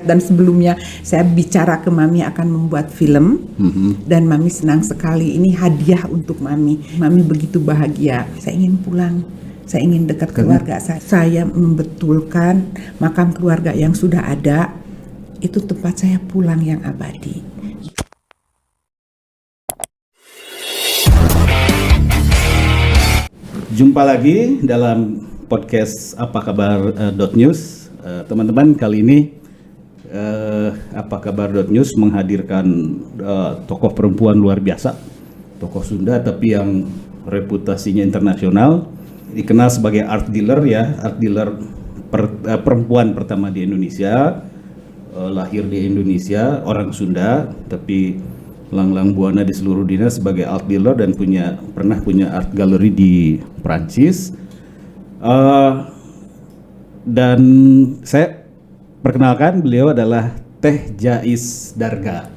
Dan sebelumnya saya bicara ke Mami akan membuat film, dan Mami senang sekali. Ini hadiah untuk Mami. Mami begitu bahagia. Saya ingin pulang. Saya ingin dekat keluarga saya. Saya membetulkan makam keluarga yang sudah ada. Itu tempat saya pulang yang abadi. Jumpa lagi dalam podcast Apa Kabar .news. Teman-teman, kali ini Apa Kabar .news menghadirkan tokoh perempuan luar biasa, tokoh Sunda tapi yang reputasinya internasional, dikenal sebagai art dealer ya, art dealer perempuan pertama di Indonesia, lahir di Indonesia, orang Sunda tapi langlang buana di seluruh dunia sebagai art dealer dan pernah punya art gallery di Prancis. Dan saya perkenalkan, beliau adalah Teh Jais Darga.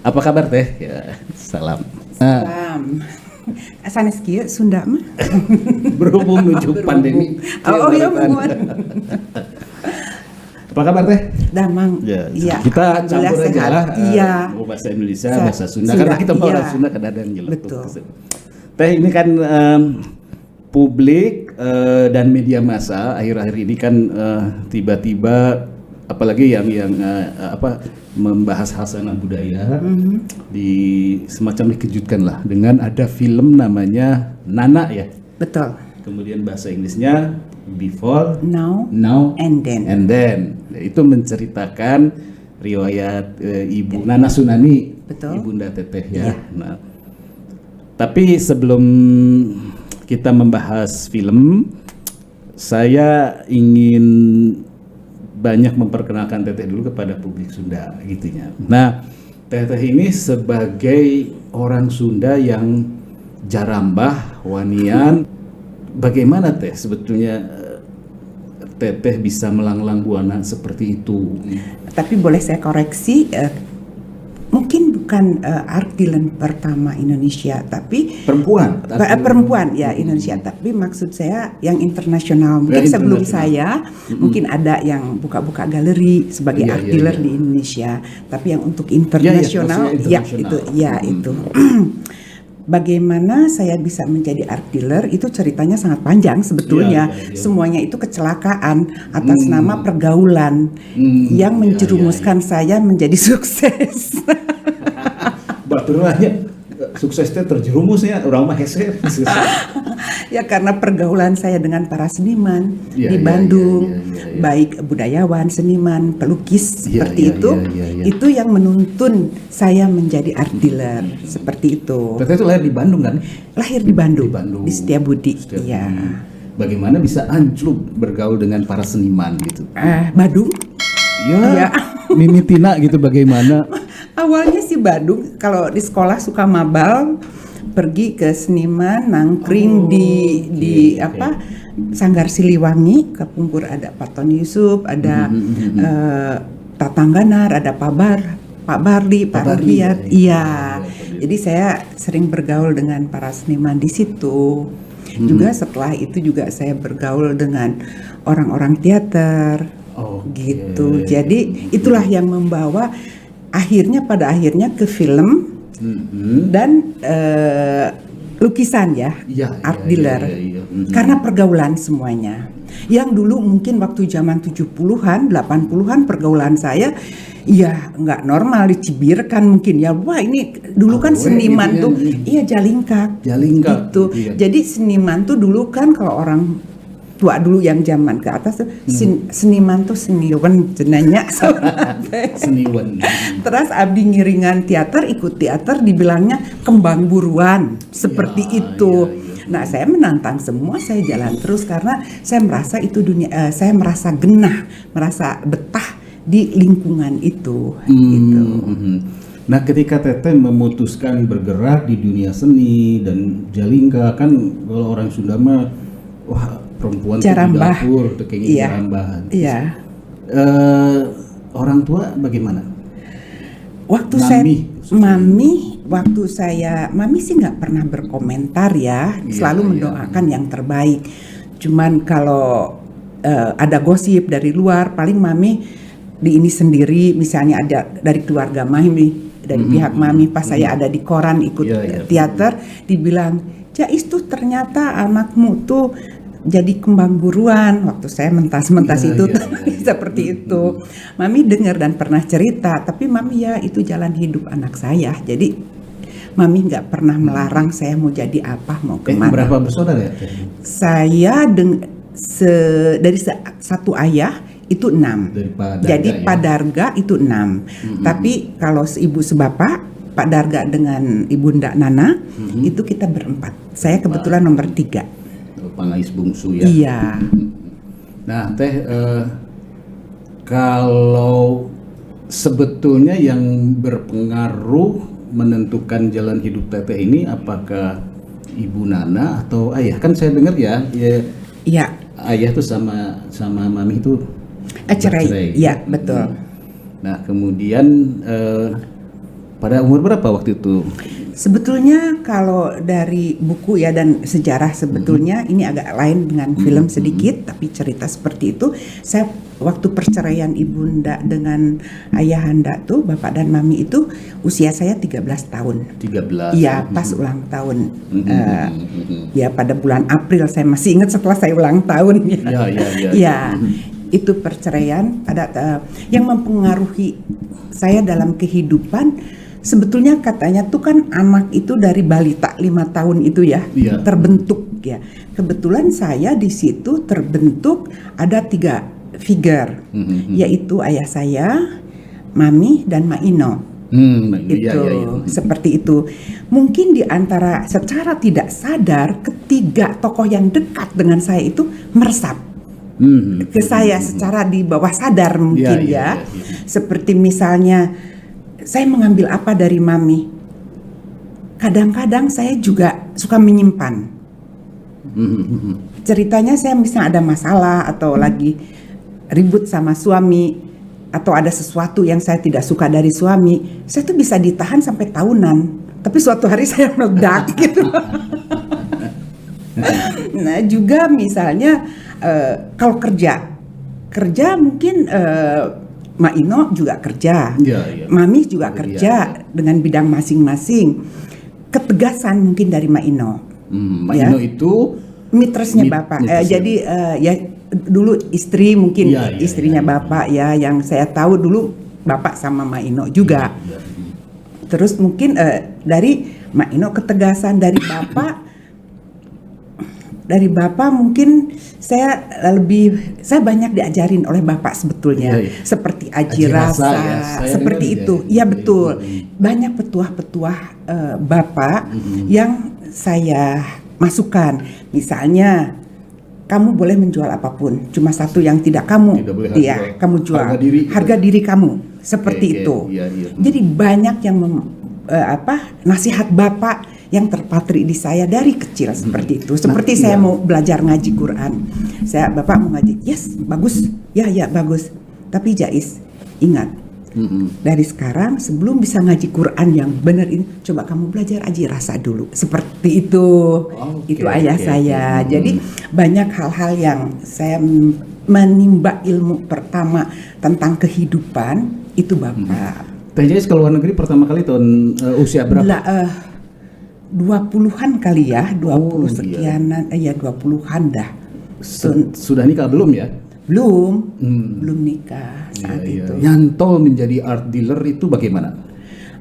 Apa kabar Teh? Ya, salam. Salam. Sanes kieu Sunda mah. Berhubung menuju pandemi. Oh iya, mohon. Apa kabar Teh? Damang. Ya, iya. Kita campur aja lah. Iya. Bahasa Indonesia, bahasa Sunda. Karena kita mau orang Sunda kadang-kadang nyeletuk. Betul. Teh, ini kan publik dan media massa akhir-akhir ini kan tiba-tiba, apalagi yang membahas hasanah budaya, semacam dikejutkan lah dengan ada film namanya Nana ya. Betul. Kemudian bahasa Inggrisnya Before, Now, and Then. Itu menceritakan riwayat Ibu Nana Sunani, betul. Ibunda Teteh ya. Nah, tapi sebelum kita membahas film, saya ingin banyak memperkenalkan Teteh dulu kepada publik Sunda gitunya. Nah, Teteh ini sebagai orang Sunda yang jarambah, wanian, bagaimana Teh sebetulnya Teteh bisa melanglang buana seperti itu? Tapi boleh saya koreksi, mungkin bukan art dealer pertama Indonesia, tapi perempuan ya Indonesia. Tapi maksud saya yang internasional. Mungkin sebelum saya, mungkin ada yang buka-buka galeri sebagai art dealer di Indonesia. Tapi yang untuk internasional, itu. Bagaimana saya bisa menjadi art dealer itu ceritanya sangat panjang sebetulnya. Semuanya itu kecelakaan atas nama pergaulan yang menjerumuskan saya menjadi sukses. Baturnya suksesnya terjerumus ya, orang mah hese. Ya karena pergaulan saya dengan para seniman di Bandung, baik budayawan, seniman, pelukis seperti itu, itu yang menuntun saya menjadi art dealer seperti itu. Teteh itu lahir di Bandung kan? Lahir di Bandung, di Setiabudi. Iya. Bagaimana bisa anjlok bergaul dengan para seniman gitu? Badung? Ya. Mimi Tina gitu bagaimana? Awalnya sih Bandung, kalau di sekolah suka mabal, pergi ke seniman, nangkring di Sanggar Siliwangi, Kapungkur ada Pak Tony Yusuf, ada Tatangganar, ada Pak Barli, Pak Rubiat. Iya. Jadi saya sering bergaul dengan para seniman di situ. Juga setelah itu juga saya bergaul dengan orang-orang teater. Gitu. Jadi itulah yang membawa pada akhirnya ke film dan lukisan art dealer. Karena pergaulan semuanya. Yang dulu mungkin waktu zaman 70-an, 80-an pergaulan saya ya nggak normal, dicibirkan mungkin ya. Wah ini dulu kan seniman tuh, jalingkak gitu. Jadi seniman tuh dulu kan kalau orang tua dulu yang zaman ke atas tuh seniman tuh seniwan jenanya seniwan. Terus abdi ngiringan teater, ikut teater dibilangnya kembang buruan seperti itu. Nah saya menantang semua, saya jalan terus karena saya merasa itu dunia, saya merasa genah, merasa betah di lingkungan itu. Gitu. Nah ketika Teteh memutuskan bergerak di dunia seni dan jalingka, kan kalau orang Sunda mah perempuan di dapur, jarambah. Iya. Orang tua bagaimana? Waktu Mami sih nggak pernah berkomentar ya, selalu mendoakan yang terbaik. Cuman kalau ada gosip dari luar, paling Mami di ini sendiri, misalnya ada dari keluarga Mami, dari pihak Mami, pas saya ada di koran ikut teater, dibilang, Jais tuh ternyata anakmu tuh jadi kembang buruan. Waktu saya mentas-mentas itu seperti itu. Mami dengar dan pernah cerita, tapi Mami ya itu jalan hidup anak saya. Jadi Mami nggak pernah melarang saya mau jadi apa, mau kemana. Berapa bersaudara ya? Saya dari satu ayah itu 6. Jadi Pak Darga itu 6. Tapi kalau ibu sebapak, Pak Darga dengan Ibunda Nana, itu kita berempat. Saya kebetulan nomor 3. Pangais bungsu ya. Iya. Nah, Teh, kalau sebetulnya yang berpengaruh menentukan jalan hidup Teteh ini, apakah Ibu Nana atau ayah? Kan saya dengar ya, Iya. Ayah tuh sama Mami itu Cerai. Iya, betul. Nah, kemudian pada umur berapa waktu itu? Sebetulnya kalau dari buku ya dan sejarah sebetulnya ini agak lain dengan film sedikit, tapi cerita seperti itu. Saya waktu perceraian Ibunda dengan Ayahanda tuh, Bapak dan Mami itu usia saya 13 tahun. 13. Iya, pas ulang tahun. Ya pada bulan April, saya masih ingat setelah saya ulang tahun. Ya. Itu perceraian yang mempengaruhi saya dalam kehidupan. Sebetulnya katanya tuh kan anak itu dari balita 5 tahun itu ya, terbentuk ya. Kebetulan saya di situ terbentuk ada 3 figure, yaitu ayah saya, Mami dan Ma Ino. Seperti itu. Mungkin di antara secara tidak sadar ketiga tokoh yang dekat dengan saya itu meresap ke saya secara di bawah sadar mungkin ya. Seperti misalnya saya mengambil apa dari Mami. Kadang-kadang saya juga suka menyimpan. Ceritanya saya misalnya ada masalah atau lagi ribut sama suami atau ada sesuatu yang saya tidak suka dari suami, saya tuh bisa ditahan sampai tahunan. Tapi suatu hari saya meledak gitu. Nah juga misalnya kalau kerja mungkin Ma Ino juga kerja, Mami juga kerja dengan bidang masing-masing. Ketegasan mungkin dari Ma Ino. Ma Ino itu mitressnya Bapak. Jadi ya dulu istri mungkin istrinya Bapak ya, yang saya tahu dulu Bapak sama Ma Ino juga. Terus mungkin dari Ma Ino ketegasan dari Bapak. Dari Bapak mungkin saya banyak diajarin oleh Bapak sebetulnya, seperti aji rasa seperti itu. Iya betul. Banyak petuah-petuah Bapak yang saya masukkan. Misalnya kamu boleh menjual apapun, cuma satu yang tidak kamu kamu jual, harga diri kamu. Seperti itu. Jadi banyak yang nasihat Bapak yang terpatri di saya dari kecil seperti itu. Seperti saya mau belajar ngaji Quran. Bapak mau ngaji, yes, bagus. Ya, bagus. Tapi Jais, ingat. Dari sekarang sebelum bisa ngaji Quran yang benar ini, coba kamu belajar aji rasa dulu. Seperti itu. Itu ayah saya. Jadi banyak hal-hal yang saya menimba ilmu pertama tentang kehidupan itu Bapak. Teh Jais ke luar negeri pertama kali tahun usia berapa? 20-an kali ya, 20 sekianan, 20-an dah. Sudah nikah belum ya? Belum nikah saat itu. Nyantol menjadi art dealer itu bagaimana?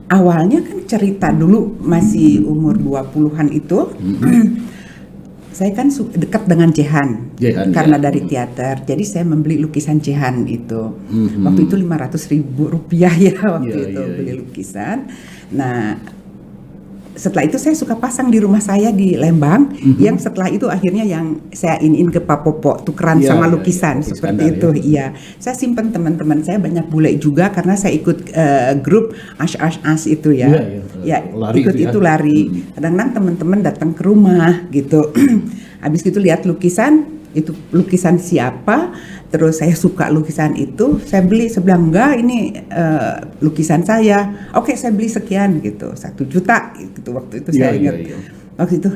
Awalnya kan cerita dulu masih umur 20-an itu, saya kan dekat dengan Jehan karena dari teater. Jadi saya membeli lukisan Jehan itu. Waktu itu 500.000 rupiah ya waktu itu beli lukisan. Nah, setelah itu saya suka pasang di rumah saya di Lembang, yang setelah itu akhirnya yang saya iniin ke Pak Popo, tukeran sama lukisan seperti itu. Iya, saya simpen teman-teman saya banyak bule juga karena saya ikut grup as itu ya. Ikut itu lari. Kadang-kadang teman-teman datang ke rumah gitu. Habis itu lihat lukisan, itu lukisan siapa, terus saya suka lukisan itu, saya beli, saya bilang enggak ini lukisan saya, oke saya beli sekian gitu, 1 juta gitu waktu itu saya ingat. Waktu itu,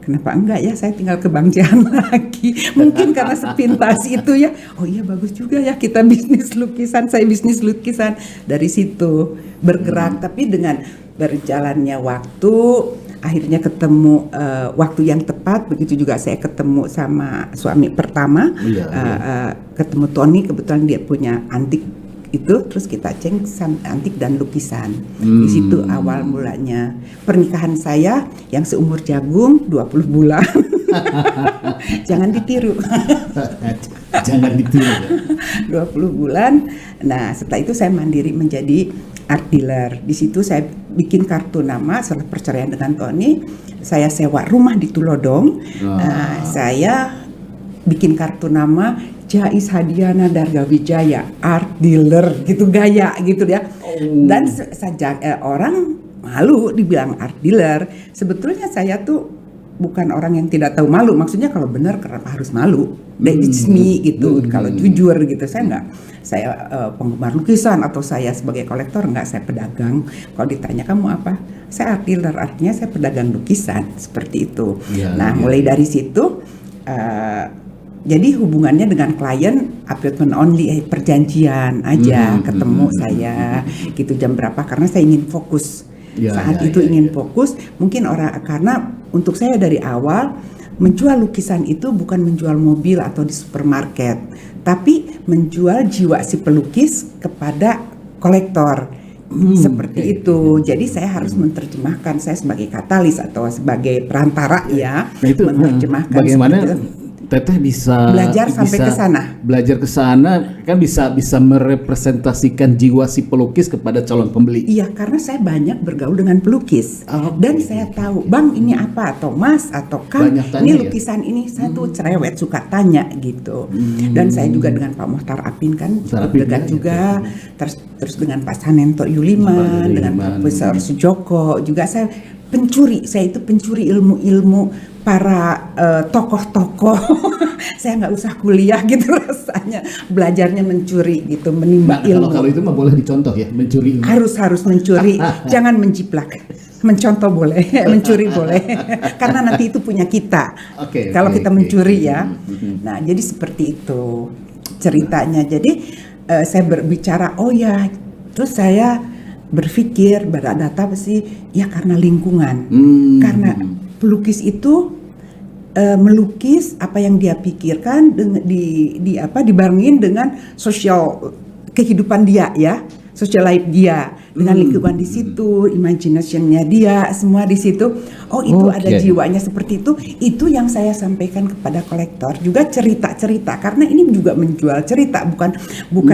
kenapa enggak ya saya tinggal ke Bang Jihan lagi. Mungkin karena sepintas itu ya, oh iya bagus juga ya kita bisnis lukisan, saya bisnis lukisan. Dari situ bergerak, tapi dengan berjalannya waktu, akhirnya ketemu waktu yang tepat. Begitu juga saya ketemu sama suami pertama, ketemu Tony, kebetulan dia punya antik itu, terus kita ceng antik dan lukisan. Di situ awal mulanya. Pernikahan saya yang seumur jagung 20 bulan. Jangan ditiru. Jangan ditiru. 20 bulan. Nah, setelah itu saya mandiri menjadi art dealer. Di situ saya bikin kartu nama setelah perceraian dengan Tony. Saya sewa rumah di Tulodong. Saya bikin kartu nama Jais Hadiana Dargawijaya, art dealer gitu, gaya gitu ya. Dan sejak orang malu dibilang art dealer. Sebetulnya saya tuh bukan orang yang tidak tahu malu. Maksudnya kalau benar kenapa harus malu? That's me gitu. Kalau jujur gitu, saya enggak. Saya penggemar lukisan atau saya sebagai kolektor enggak, saya pedagang. Kalau ditanya kamu apa? Saya art dealer, artinya saya pedagang lukisan, seperti itu. Mulai dari situ jadi hubungannya dengan klien appointment only, perjanjian aja, ketemu saya gitu jam berapa, karena saya ingin fokus. Saat itu ingin fokus, mungkin karena untuk saya dari awal menjual lukisan itu bukan menjual mobil atau di supermarket, tapi menjual jiwa si pelukis kepada kolektor. Seperti itu. Jadi saya harus menerjemahkan, saya sebagai katalis atau sebagai perantara menerjemahkan. Bagaimana Teteh bisa belajar sampai ke sana. Belajar ke sana kan bisa merepresentasikan jiwa si pelukis kepada calon pembeli. Iya, karena saya banyak bergaul dengan pelukis. Dan saya tahu, "Bang, ini apa?" atau "Mas," atau "Kang, ini lukisan ini." Saya tuh cerewet, suka tanya gitu. Dan saya juga dengan Pak Mohtar Apin kan dekat juga. Terus dengan Pak Sanento Yuliman, dengan Profesor Sujoko juga saya pencuri. Saya itu pencuri ilmu-ilmu para tokoh-tokoh. Saya nggak usah kuliah gitu rasanya, belajarnya mencuri gitu, menimba ilmu. Kalau itu mah boleh dicontoh ya, mencuri ilmu. Harus mencuri, jangan menjiplak. Mencontoh boleh, mencuri boleh, karena nanti itu punya kita. Kalau kita mencuri ya. Nah, jadi seperti itu ceritanya. Jadi saya berbicara, oh ya, terus saya berpikir beradaptasi apa sih? Ya karena lingkungan, karena pelukis itu melukis apa yang dia pikirkan dibarengin dengan sosial kehidupan dia ya, social life dia, dengan lingkungan di situ, imagination-nya dia, semua di situ. Oh itu ada jiwanya seperti itu yang saya sampaikan kepada kolektor. Juga cerita-cerita, karena ini juga menjual cerita, bukan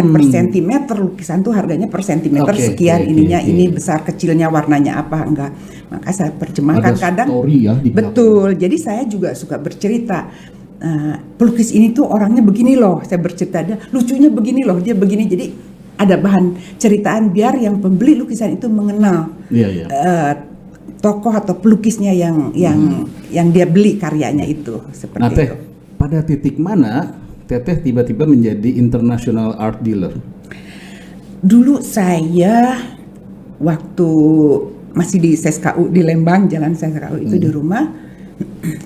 per sentimeter. Lukisan tuh harganya per sentimeter sekian, ini besar kecilnya warnanya apa enggak. Maka saya terjemahkan kadang. Story ya, betul. Jadi saya juga suka bercerita. Pelukis ini tuh orangnya begini loh, saya bercerita, dia lucunya begini loh, dia begini. Jadi ada bahan ceritaan biar yang pembeli lukisan itu mengenal tokoh atau pelukisnya yang dia beli karyanya itu, seperti itu. Pada titik mana Teteh tiba-tiba menjadi international art dealer? Dulu saya waktu masih di SSKU di Lembang, jalan SSKU itu di rumah,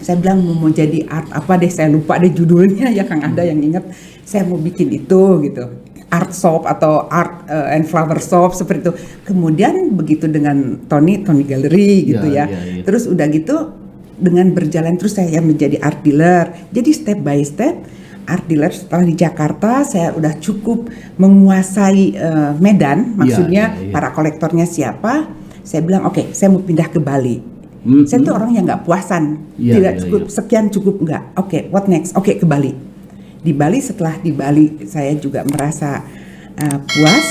saya bilang mau jadi art apa deh, saya lupa deh judulnya ya, Kang ada yang ingat. Saya mau bikin itu gitu, art shop atau art and flower shop seperti itu. Kemudian begitu dengan Tony Gallery gitu ya. Terus udah gitu dengan berjalan terus saya menjadi art dealer. Jadi step by step art dealer. Setelah di Jakarta saya udah cukup menguasai Medan, maksudnya para kolektornya siapa. Saya bilang oke, saya mau pindah ke Bali. Saya tuh orang yang nggak puasan, tidak cukup sekian cukup nggak. Oke, what next? Oke, ke Bali. Di Bali, setelah di Bali saya juga merasa puas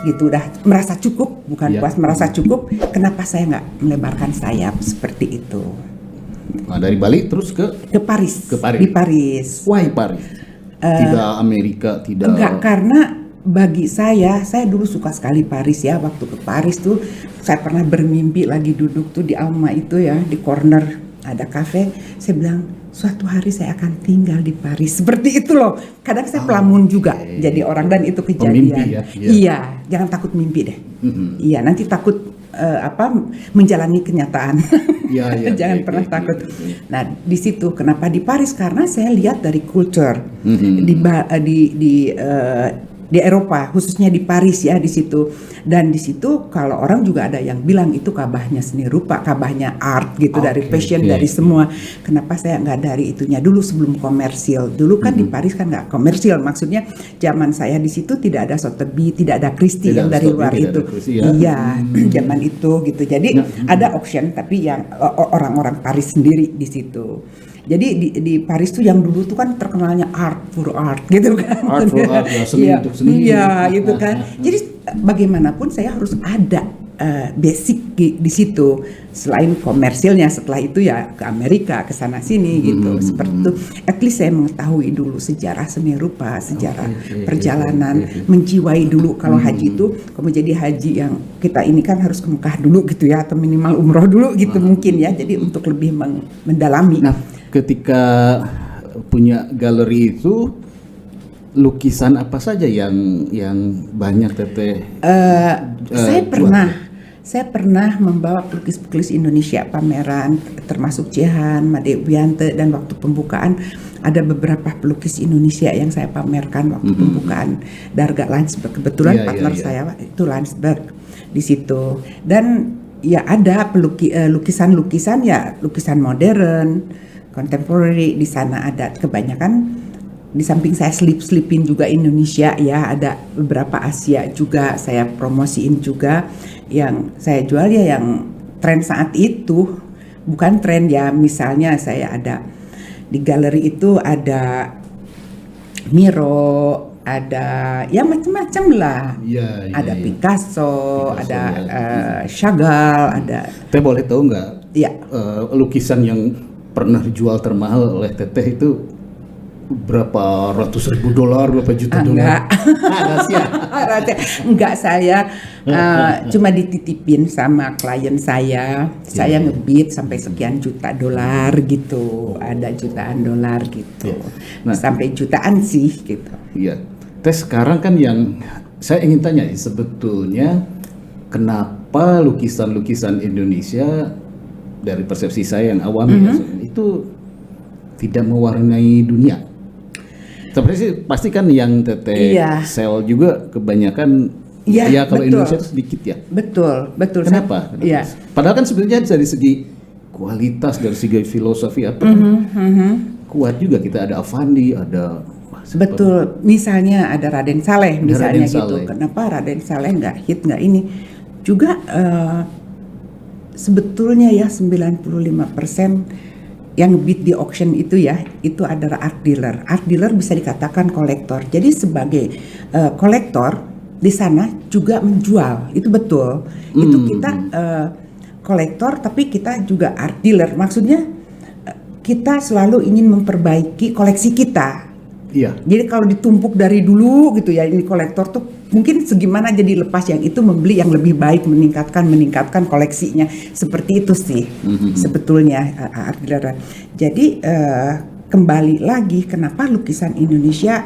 gitu, udah merasa cukup, bukan puas, merasa cukup. Kenapa saya nggak melebarkan sayap seperti itu? Nah, dari Bali terus ke Paris. Di Paris. Why Paris? Tidak Amerika, tidak. Enggak, karena bagi saya dulu suka sekali Paris ya. Waktu ke Paris tuh saya pernah bermimpi lagi duduk tuh di Alma itu ya, di corner ada kafe. Saya bilang suatu hari saya akan tinggal di Paris. Seperti itu loh. Kadang saya pelamun juga jadi orang, dan itu kejadian. Pemimpi ya? Iya, jangan takut mimpi deh. Iya, nanti takut menjalani kenyataan. Ya, Jangan pernah takut. Nah, di situ kenapa di Paris, karena saya lihat dari culture di Eropa, khususnya di Paris ya, di situ. Dan di situ kalau orang juga ada yang bilang itu kabahnya seni rupa, kabahnya art gitu, dari fashion, dari semua. Kenapa saya nggak dari itunya dulu sebelum komersil? Dulu kan di Paris kan nggak komersil, maksudnya zaman saya di situ tidak ada Sotheby, tidak ada Christie yang dari luar itu. Iya, zaman itu gitu. Jadi ada auction tapi yang orang-orang Paris sendiri di situ. Jadi di Paris tuh yang dulu tuh kan terkenalnya art for art gitu kan. Art for art, ya, seni untuk seni. Iya, gitu kan. Jadi bagaimanapun saya harus ada basic di situ. Selain komersilnya, setelah itu ya ke Amerika, ke sana sini gitu. Seperti itu. At least saya mengetahui dulu sejarah seni rupa, sejarah perjalanan, menjiwai dulu. Kalau haji itu, kalau jadi haji yang kita ini kan harus ke Mekah dulu gitu ya, atau minimal umroh dulu gitu mungkin ya. Jadi untuk lebih mendalami. Nah, ketika punya galeri itu, lukisan apa saja yang banyak Teteh? Saya pernah membawa pelukis-pelukis Indonesia pameran, termasuk Jehan, Made Wiante, dan waktu pembukaan ada beberapa pelukis Indonesia yang saya pamerkan waktu pembukaan Darga Landsberg. Kebetulan partner saya itu Landsberg di situ. Dan ya ada lukisan-lukisan ya, lukisan modern, contemporary di sana ada kebanyakan. Di samping saya selipin juga Indonesia ya, ada beberapa Asia juga saya promosiin juga. Yang saya jual ya yang tren saat itu, bukan tren ya, misalnya saya ada di galeri itu ada Miro, ada ya macam-macam lah. Ada Picasso, ada Chagall, ada. Teteh boleh tahu nggak? Ya. Lukisan yang pernah dijual termahal oleh Teteh itu berapa ratus ribu dolar, berapa juta dolar? Enggak, saya cuma dititipin sama klien saya ngebit sampai sekian juta dolar gitu, ada jutaan dolar gitu, nah, sampai jutaan sih gitu. Iya, Teh sekarang kan yang saya ingin tanya sebetulnya kenapa lukisan-lukisan Indonesia dari persepsi saya yang awam itu tidak mewarnai dunia. Sebenarnya pasti kan yang Teteh sel juga kebanyakan ya kalau betul. Indonesia itu sedikit ya. Betul. Kenapa? Iya. Padahal kan sebenarnya dari segi kualitas, dari segi filosofi apa kuat juga, kita ada Avandi, ada betul. Misalnya ada Raden Saleh misalnya gitu. Kenapa Raden Saleh nggak hit, nggak ini? Juga sebetulnya ya 95% yang bid di auction itu ya, itu adalah art dealer. Art dealer bisa dikatakan kolektor. Jadi sebagai kolektor di sana juga menjual, itu betul. Itu kita kolektor, tapi kita juga art dealer. Maksudnya kita selalu ingin memperbaiki koleksi kita. Iya. Jadi kalau ditumpuk dari dulu gitu ya, ini kolektor tuh mungkin segimana jadi lepas yang itu membeli yang lebih baik, meningkatkan koleksinya, seperti itu sih sebetulnya art dealer. Jadi kembali lagi kenapa lukisan Indonesia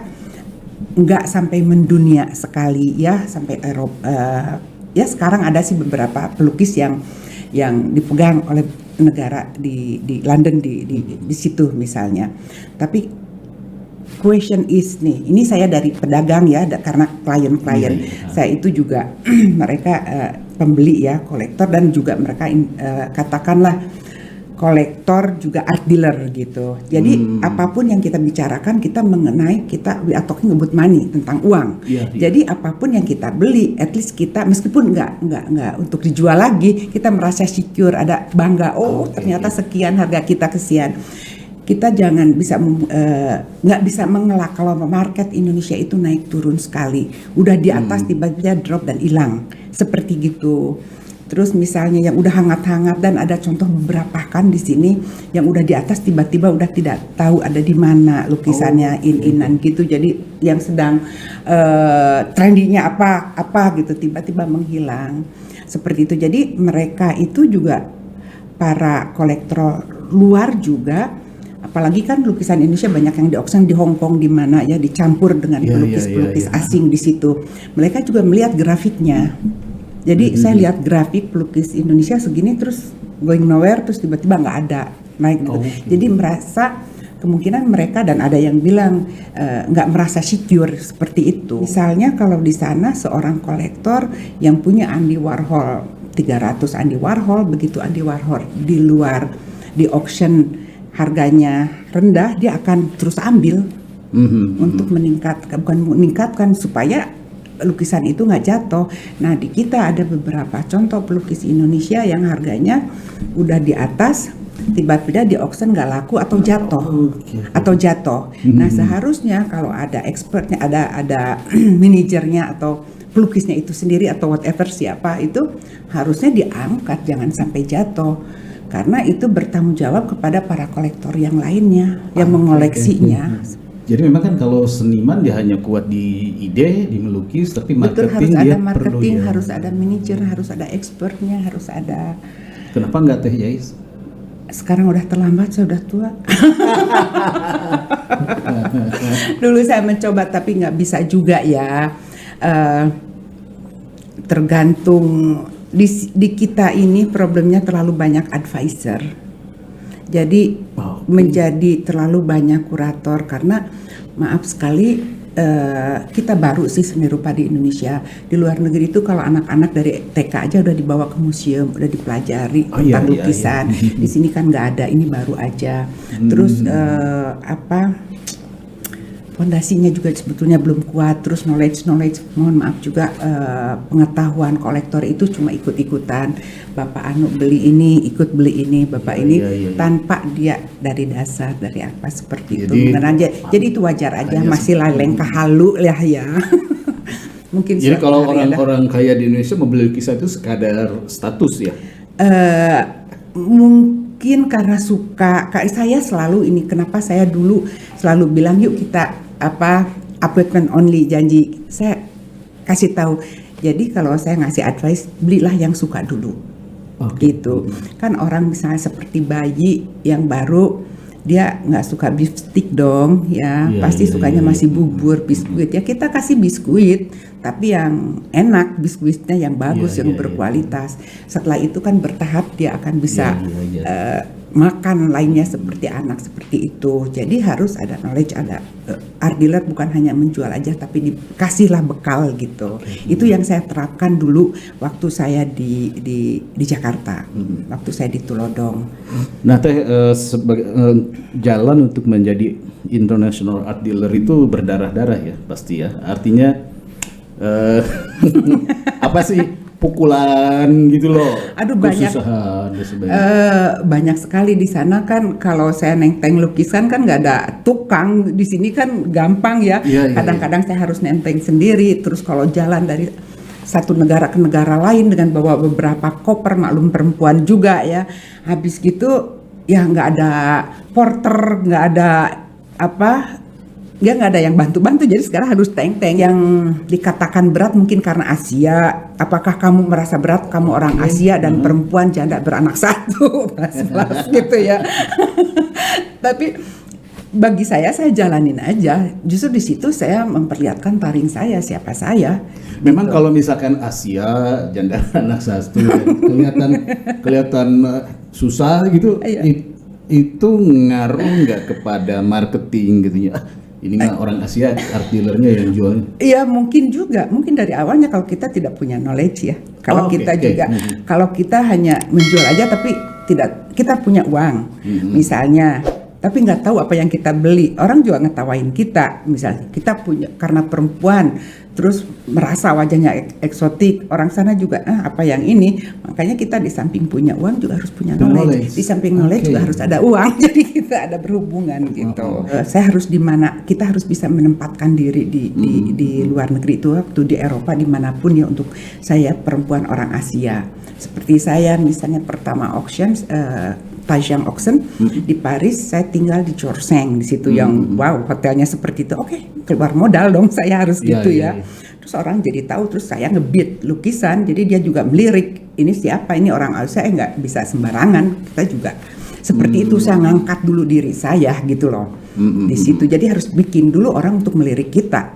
nggak sampai mendunia sekali ya, sampai Eropa ya. Sekarang ada sih beberapa pelukis yang dipegang oleh negara di London di situ misalnya, tapi question is nih, ini saya dari pedagang ya, karena klien-klien saya itu juga mereka pembeli ya, kolektor, dan juga mereka katakanlah kolektor juga art dealer gitu. Jadi apapun yang kita bicarakan, kita mengenai, we are talking about money, tentang uang. Jadi apapun yang kita beli, at least kita meskipun nggak untuk dijual lagi, kita merasa secure, ada bangga. Ternyata sekian harga kita kesian. Kita jangan bisa nggak bisa mengelak kalau market Indonesia itu naik turun sekali, udah di atas tiba-tiba drop dan hilang seperti gitu. Terus misalnya yang udah hangat-hangat, dan ada contoh beberapa kan di sini yang udah di atas tiba-tiba udah tidak tahu ada di mana lukisannya, in-inan gitu. Jadi yang sedang trendinya apa gitu tiba-tiba menghilang seperti itu. Jadi mereka itu juga para kolektor luar juga. Apalagi kan lukisan Indonesia banyak yang di auction di Hong Kong, di mana ya, dicampur dengan pelukis-pelukis asing di situ. Mereka juga melihat grafiknya. Jadi saya lihat grafik pelukis Indonesia segini terus going nowhere, terus tiba-tiba nggak ada naik gitu. Jadi merasa kemungkinan mereka, dan ada yang bilang nggak merasa secure seperti itu. Misalnya kalau di sana seorang kolektor yang punya Andy Warhol 300 Andy Warhol, begitu Andy Warhol di luar di auction harganya rendah, dia akan terus ambil untuk meningkatkan supaya lukisan itu nggak jatuh. Nah di kita ada beberapa contoh pelukis Indonesia yang harganya udah di atas, tiba-tiba di auction nggak laku atau jatuh. Nah seharusnya kalau ada expertnya, ada manajernya atau pelukisnya itu sendiri atau whatever siapa itu, harusnya diangkat, jangan sampai jatuh. Karena itu bertanggung jawab kepada para kolektor yang lainnya yang mengoleksinya. Jadi memang kan kalau seniman dia hanya kuat di ide, di melukis, tapi marketing harus dia ada perlu marketing, harus ada manajer, harus ada expertnya, harus ada. Kenapa nggak Teh Yais? Sekarang udah terlambat, saya udah tua. Dulu saya mencoba tapi nggak bisa juga ya. Tergantung di kita ini problemnya terlalu banyak advisor. Jadi menjadi terlalu banyak kurator, karena maaf sekali kita baru sih seni rupa di Indonesia. Di luar negeri itu kalau anak-anak dari TK aja udah dibawa ke museum, udah dipelajari tentang lukisan. Di sini kan nggak ada, ini baru aja. Terus fondasinya juga sebetulnya belum kuat. Terus knowledge, mohon maaf juga, pengetahuan kolektor itu cuma ikut-ikutan. Bapak Anu beli ini, ikut beli ini, Bapak tanpa dia dari dasar, dari apa seperti itu. Jadi itu wajar aja, masih lengkah halu lah ya. Mungkin jadi kalau orang-orang kaya di Indonesia membeli lukisan itu sekadar status ya? Mungkin karena suka. Kayak saya selalu ini, kenapa saya dulu selalu bilang yuk kita appointment only, janji. Saya kasih tahu. Jadi kalau saya ngasih advice, belilah yang suka dulu. Gitu. Kan orang misalnya seperti bayi yang baru, dia nggak suka beef stick dong ya, pasti sukanya masih bubur, biskuit. Ya kita kasih biskuit, tapi yang enak, biskuitnya yang bagus, yang berkualitas. Setelah itu kan bertahap dia akan bisa makan lainnya seperti anak, seperti itu. Jadi harus ada knowledge, ada art dealer bukan hanya menjual aja, tapi dikasihlah bekal gitu. Itu yang saya terapkan dulu waktu saya di Jakarta, waktu saya di Tulodong. Nah Teh, jalan untuk menjadi international art dealer itu berdarah-darah ya pasti ya. Artinya apa sih? Pukulan gitu loh. Aduh banyak sekali di sana kan. Kalau saya nenteng lukisan kan nggak ada tukang. Di sini kan gampang ya. Kadang-kadang saya harus nenteng sendiri. Terus kalau jalan dari satu negara ke negara lain dengan bawa beberapa koper, maklum perempuan juga ya. Habis gitu ya nggak ada porter, nggak ada dia nggak ada yang bantu-bantu, jadi sekarang harus teng-teng. Yang dikatakan berat mungkin karena Asia. Apakah kamu merasa berat? Kamu orang Asia dan perempuan janda beranak satu, gitu ya. Tapi bagi saya jalanin aja. Justru di situ saya memperlihatkan taring saya, siapa saya. Memang gitu. Kalau misalkan Asia janda anak satu kelihatan susah gitu. Itu ngaruh nggak kepada marketing gitu ya? Ini mah orang Asia, art dealernya yang jual. Iya mungkin juga, mungkin dari awalnya kalau kita tidak punya knowledge ya. Kalau kalau kita hanya menjual aja tapi tidak, kita punya uang misalnya, tapi nggak tahu apa yang kita beli. Orang juga ngetawain kita, misalnya kita punya karena perempuan, terus merasa wajahnya eksotik. Orang sana juga apa yang ini, makanya kita di samping punya uang juga harus punya knowledge. Di samping knowledge juga harus ada uang. Jadi kita ada berhubungan gitu. Saya harus kita harus bisa menempatkan diri di luar negeri itu, waktu di Eropa dimanapun ya, untuk saya perempuan orang Asia. Seperti saya misalnya pertama auction Pajang Auction di Paris, saya tinggal di Chorseng di situ yang hotelnya seperti itu. Keluar modal dong saya harus gitu ya. Terus orang jadi tahu, terus saya ngebit lukisan, jadi dia juga melirik, ini siapa, ini orang Asia, nggak bisa sembarangan. Kita juga seperti itu, saya ngangkat dulu diri saya gitu loh di situ. Jadi harus bikin dulu orang untuk melirik kita.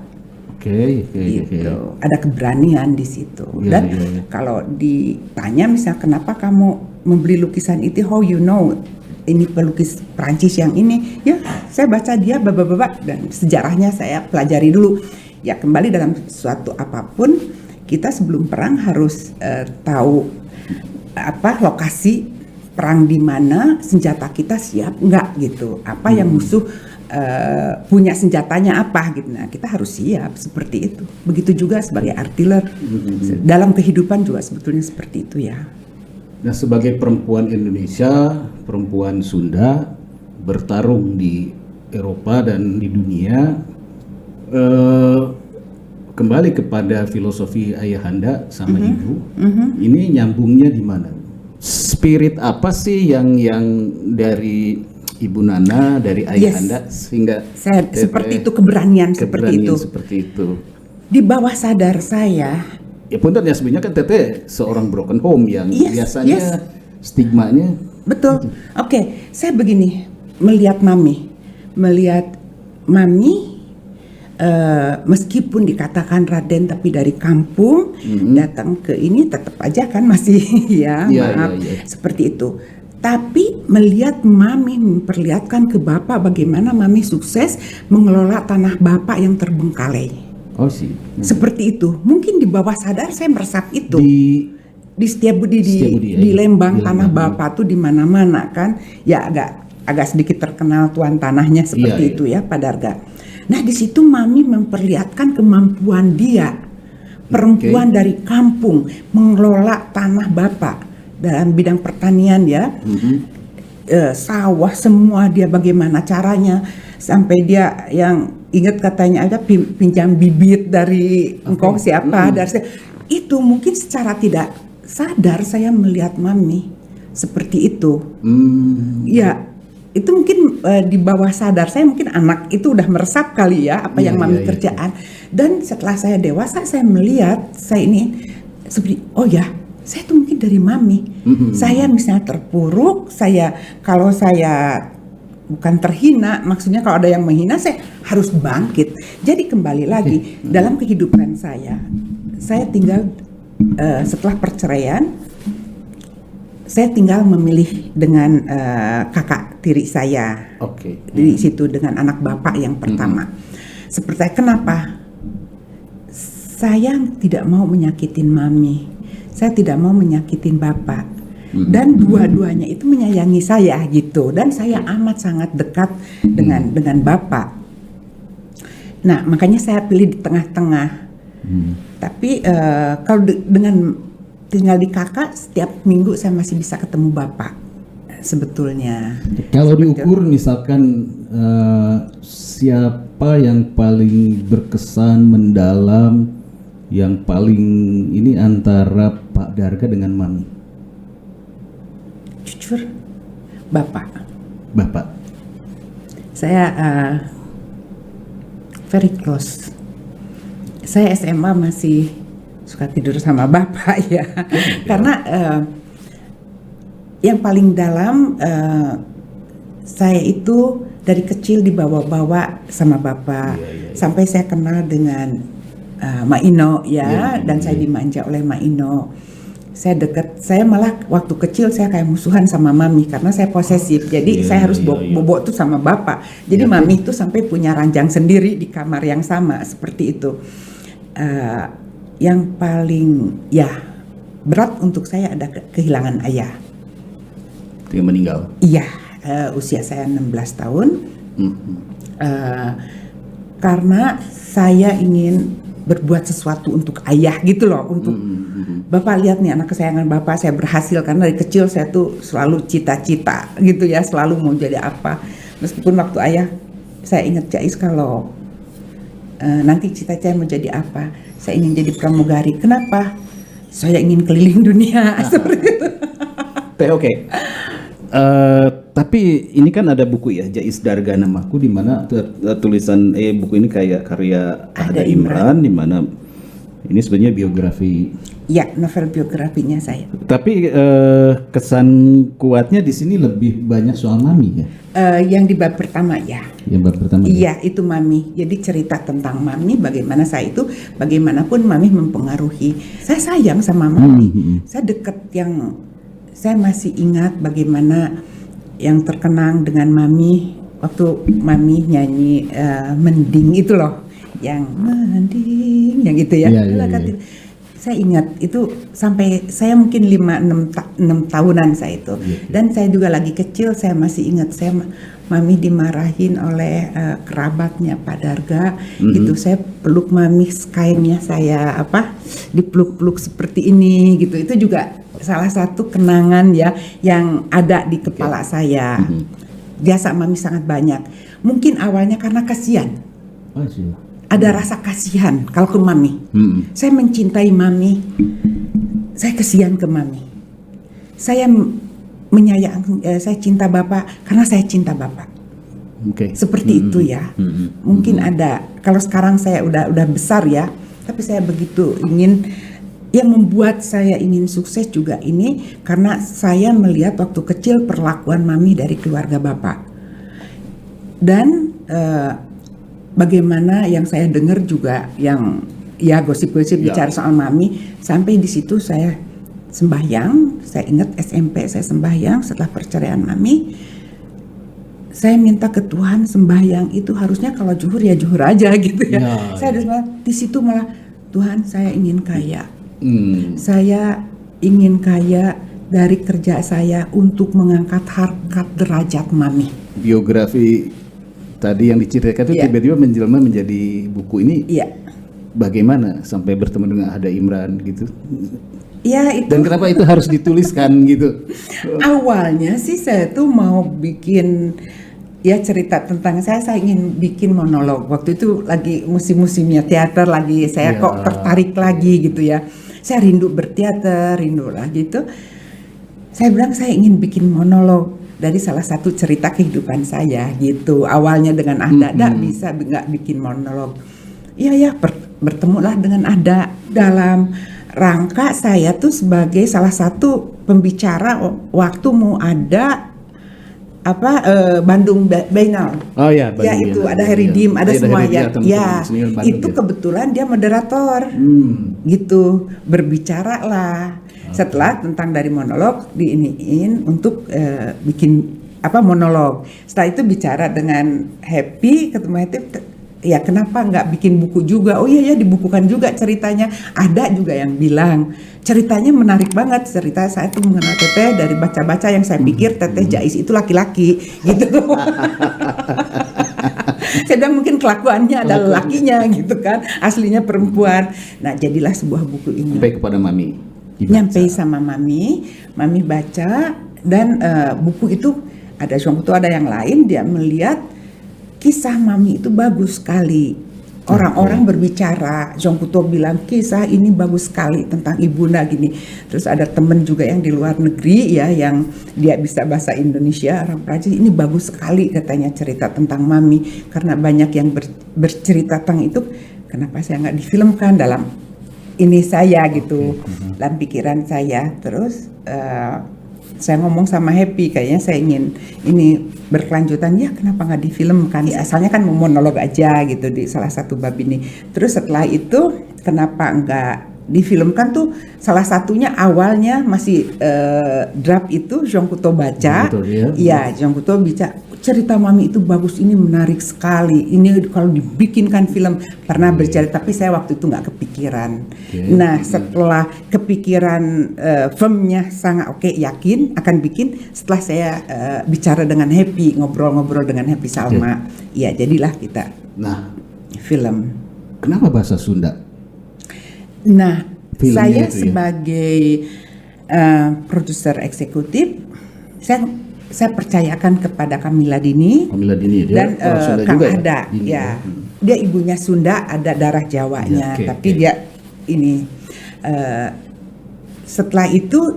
Gitu. Ada keberanian di situ. Ya, Dan kalau ditanya misal kenapa kamu membeli lukisan itu, how you know ini pelukis Prancis yang ini, ya saya baca dia babak-babak dan sejarahnya saya pelajari dulu. Ya kembali dalam suatu apapun kita sebelum perang harus tahu lokasi perang di mana, senjata kita siap nggak gitu, apa yang musuh punya senjatanya apa gitu. Nah kita harus siap seperti itu. Begitu juga sebagai artiler dalam kehidupan juga sebetulnya seperti itu ya. Nah, sebagai perempuan Indonesia, perempuan Sunda bertarung di Eropa dan di dunia, kembali kepada filosofi ayahanda sama ibu, ini nyambungnya di mana? Spirit apa sih yang dari Ibu Nana, dari ayahanda sehingga seperti itu, keberanian seperti itu. Di bawah sadar saya. Ya punten ya, sebenarnya kan Teteh seorang broken home yang biasanya stigmanya. Betul. Oke, saya begini melihat mami meskipun dikatakan Raden tapi dari kampung datang ke ini tetap aja kan masih seperti itu. Tapi melihat mami memperlihatkan ke bapak bagaimana mami sukses mengelola tanah bapak yang terbengkalai. Oh sih. Seperti itu. Mungkin di bawah sadar saya meresap itu. Di Setiabudi di Lembang, tanah bapak tuh di mana-mana kan. Ya agak sedikit terkenal tuan tanahnya seperti itu ya Pak Darga. Nah, di situ mami memperlihatkan kemampuan dia. Perempuan dari kampung mengelola tanah bapak dalam bidang pertanian ya. Sawah semua dia bagaimana caranya sampai dia yang ingat katanya ada pinjam bibit dari engkau siapa dari itu. Mungkin secara tidak sadar saya melihat mami seperti itu. Ya itu mungkin di bawah sadar saya, mungkin anak itu udah meresap kali ya apa yang mami kerjaan. Dan setelah saya dewasa saya melihat saya ini seperti saya tuh mungkin dari mami. Saya misalnya terpuruk, kalau saya bukan terhina, maksudnya kalau ada yang menghina saya harus bangkit. Jadi kembali lagi dalam kehidupan saya tinggal setelah perceraian, saya tinggal memilih dengan kakak tiri saya. Di situ dengan anak bapak yang pertama. Seperti kenapa? Saya tidak mau menyakitin mami, saya tidak mau menyakitin bapak. Dan dua-duanya itu menyayangi saya gitu, dan saya amat sangat dekat dengan bapak. Nah makanya saya pilih di tengah-tengah. Tapi kalau dengan tinggal di kakak, setiap minggu saya masih bisa ketemu bapak sebetulnya. Kalau diukur misalkan siapa yang paling berkesan mendalam, yang paling ini antara Pak Darga dengan mami? Jujur, bapak. Saya very close. Saya SMA masih suka tidur sama bapak ya. Karena yang paling dalam saya itu dari kecil dibawa-bawa sama bapak sampai saya kenal dengan Mak Ino dan saya dimanja oleh Mak Ino. Saya malah waktu kecil saya kayak musuhan sama mami karena saya posesif. Jadi saya harus bobo tuh sama bapak. Jadi mami tuh sampai punya ranjang sendiri di kamar yang sama seperti itu. Yang paling berat untuk saya ada kehilangan ayah. Yang meninggal? Iya, usia saya 16 tahun. Karena saya ingin berbuat sesuatu untuk ayah gitu loh, untuk bapak lihat nih anak kesayangan bapak saya berhasil, karena dari kecil saya tuh selalu cita-cita gitu ya, selalu mau jadi apa. Meskipun waktu ayah saya ingat Jais kalau nanti cita-cita mau jadi apa, saya ingin jadi pramugari. Kenapa? Saya ingin keliling dunia seperti itu. Oke. Tapi ini kan ada buku ya, Jais Darga Namaku, di mana tulisan buku ini kayak karya Ada Imran, di mana ini sebenarnya biografi Ya, novel biografinya saya. Tapi kesan kuatnya di sini lebih banyak soal Mami ya. Yang di bab pertama ya. Yang bab pertama. Iya, itu Mami. Jadi cerita tentang Mami, bagaimana saya itu, bagaimanapun Mami mempengaruhi. Saya sayang sama Mami. Saya dekat, yang saya masih ingat bagaimana yang terkenang dengan Mami waktu Mami nyanyi Mending itu loh, yang Mending, yang itu ya. Saya ingat itu sampai saya mungkin 5-6 tahunan saya itu. Dan saya juga lagi kecil, saya masih ingat Mami dimarahin oleh kerabatnya Pak Darga. Gitu saya peluk Mami, kainnya saya dipeluk-peluk seperti ini gitu. Itu juga salah satu kenangan ya yang ada di kepala saya. Jasa Mami sangat banyak. Mungkin awalnya karena kasihan. Ada rasa kasihan kalau ke Mami. Saya mencintai Mami. Saya kasihan ke Mami. Saya menyayang, saya cinta Bapak karena saya cinta Bapak. Seperti itu ya. Mungkin ada. Kalau sekarang saya udah besar ya, tapi saya begitu ingin. Yang membuat saya ingin sukses juga ini karena saya melihat waktu kecil perlakuan Mami dari keluarga Bapak. Dan bagaimana yang saya dengar juga, yang ya gosip-gosip bicara soal Mami, sampai di situ saya sembahyang. Saya ingat SMP saya sembahyang setelah perceraian Mami. Saya minta ke Tuhan, sembahyang itu harusnya kalau zuhur ya zuhur aja gitu ya. Saya di situ malah, Tuhan saya ingin kaya. Saya ingin kaya dari kerja saya untuk mengangkat harkat derajat Mami. Biografi tadi yang diceritakan itu tiba-tiba menjelma menjadi buku ini. Bagaimana sampai bertemu dengan Hada Imran gitu? Ya, itu. Dan kenapa itu harus dituliskan gitu? Awalnya sih saya tuh mau bikin cerita tentang saya ingin bikin monolog. Waktu itu lagi musim-musimnya teater lagi, saya kok tertarik lagi gitu ya. Saya rindu berteater, rindu lah gitu. Saya bilang saya ingin bikin monolog dari salah satu cerita kehidupan saya gitu. Awalnya dengan Ada, bisa nggak bikin monolog? Iya, bertemulah dengan Ada dalam rangka saya tuh sebagai salah satu pembicara waktu mau ada Bandung Biennale. Ya itu ada Heridim, ada semua ya. Itu kebetulan dia moderator. Gitu, berbicara lah. Setelah tentang dari monolog diiniin untuk bikin monolog. Setelah itu bicara dengan Happy, ketemu Happy, ya kenapa nggak bikin buku juga? Oh iya ya, dibukukan juga ceritanya. Ada juga yang bilang ceritanya menarik banget. Cerita saya tuh mengenal Teteh dari baca-baca yang saya pikir Teteh Jais itu laki-laki gitu. Saya bilang mungkin kelakuannya adalah lakinya gitu kan, aslinya perempuan. Nah jadilah sebuah buku ini. Sampai kepada Mami. Nyampe sama Mami baca, dan buku itu ada Zhongguo, ada yang lain, dia melihat kisah Mami itu bagus sekali. Orang-orang berbicara, Zhongguo bilang kisah ini bagus sekali tentang ibunda gini. Terus ada temen juga yang di luar negeri ya, yang dia bisa bahasa Indonesia, orang Prancis, ini bagus sekali katanya cerita tentang Mami. Karena banyak yang bercerita tentang itu, kenapa saya nggak difilmkan dalam ini saya gitu, dalam pikiran saya. Terus saya ngomong sama Happy, kayaknya saya ingin ini berkelanjutan, ya kenapa nggak difilmkan? Asalnya kan mau monolog aja gitu di salah satu bab ini. Terus setelah itu kenapa nggak difilmkan tuh, salah satunya awalnya masih draft itu Zhongguo baca. Iya, Zhongguo baca cerita Mami itu bagus, ini menarik sekali. Ini kalau dibikinkan film pernah bercerita, tapi saya waktu itu nggak kepikiran. Nah setelah kepikiran filmnya sangat yakin akan bikin, setelah saya bicara dengan Happy, ngobrol-ngobrol dengan Happy Salma, ya jadilah kita film. Kenapa bahasa Sunda? Nah saya sebagai produser eksekutif, saya percayakan kepada Kamila Dini dan Kang Ada, ya dia ibunya Sunda, ada darah Jawanya, tapi dia ini setelah itu